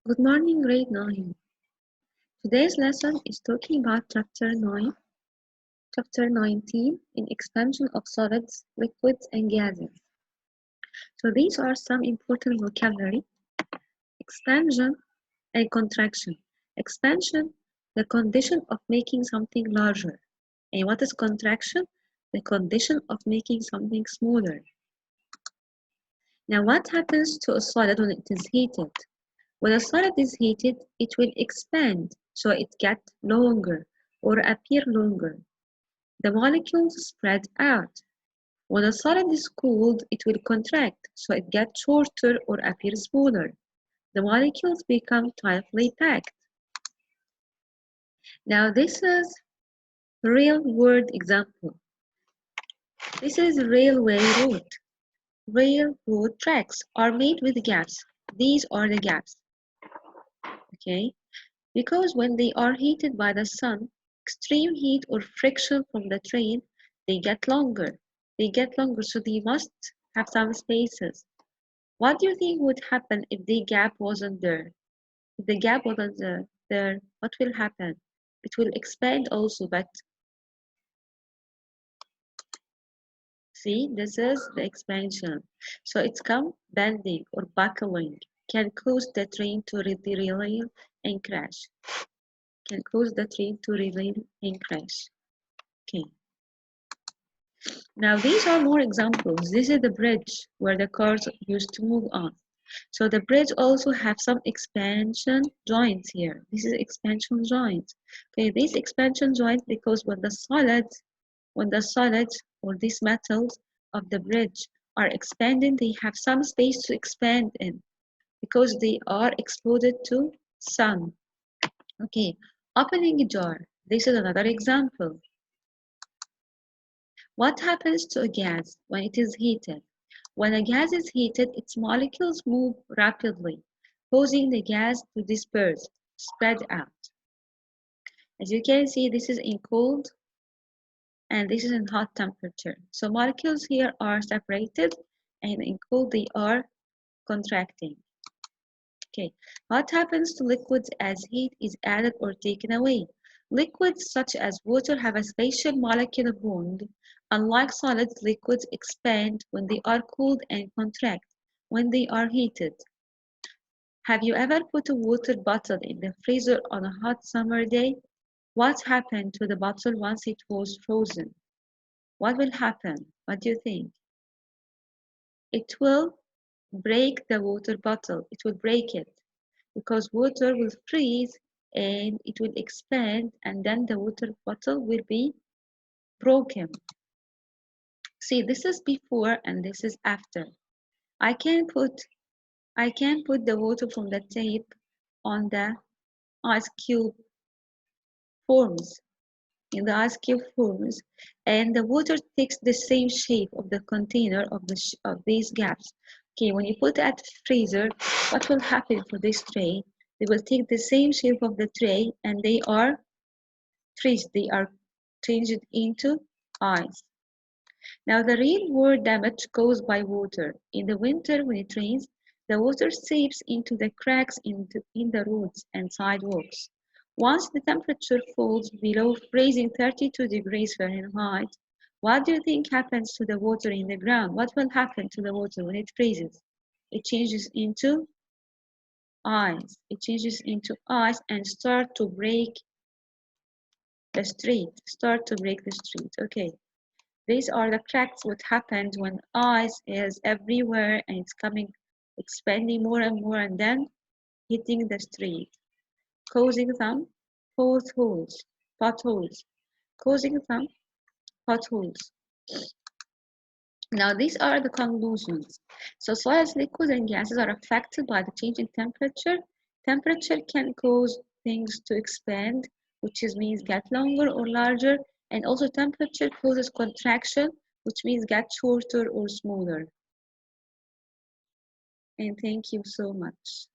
Good morning, grade 9. Today's lesson is talking about chapter 19 in expansion of solids, liquids, and gases. So these are some important vocabulary: expansion and contraction. Expansion, the condition of making something larger. And what is contraction? The condition of making something smaller. Now, what happens to a solid when it is heated? When a solid is heated, it will expand, so it gets longer or appear longer. The molecules spread out. When a solid is cooled, it will contract, so it gets shorter or appear smaller. The molecules become tightly packed. Now this is a real-world example. This is a railway route. Railroad tracks are made with gaps. These are the gaps. Okay? Because when they are heated by the sun, extreme heat or friction from the train, they get longer. So they must have some spaces. What do you think would happen if the gap wasn't there? If the gap wasn't there, what will happen? It will expand also, but see, this is the expansion. So it's come bending or buckling, can cause the train to derail and crash. Okay. Now these are more examples. This is the bridge where the cars used to move on. So the bridge also have some expansion joints here. This is expansion joints. Okay, these expansion joints because when the solids or these metals of the bridge are expanding, they have some space to expand in because they are exposed to sun. Okay, opening a jar. This is another example. What happens to a gas when it is heated? When a gas is heated, its molecules move rapidly, causing the gas to disperse, spread out. As you can see, this is in cold and this is in hot temperature. So molecules here are separated and in cold they are contracting. Okay, what happens to liquids as heat is added or taken away? Liquids such as water have a special molecular bond. Unlike solids, liquids expand when they are cooled and contract when they are heated. Have you ever put a water bottle in the freezer on a hot summer day? What happened to the bottle once it was frozen? What will happen? What do you think? It will break the water bottle. It will break it because water will freeze and it will expand and then the water bottle will be broken. See, this is before and this is after. I can put the water from the tap on the ice cube forms in the ice cube forms and the water takes the same shape of the container of these gaps. Okay, when you put at freezer, what will happen for this tray? They will take the same shape of the tray and they are freeze. They are changed into ice. Now the real world damage caused by water. In the winter when it rains, the water seeps into the cracks in the roads and sidewalks. Once the temperature falls below freezing 32 degrees Fahrenheit, what do you think happens to the water in the ground? What will happen to the water when it freezes? It changes into ice. It changes into ice and start to break the street. Okay. These are the cracks what happens when ice is everywhere and it's expanding more and more and then hitting the street, causing some potholes, causing some potholes. Now these are the conclusions. So solids, liquids, and gases are affected by the change in temperature. Temperature can cause things to expand, which means get longer or larger, and also temperature causes contraction, which means get shorter or smaller. And thank you so much.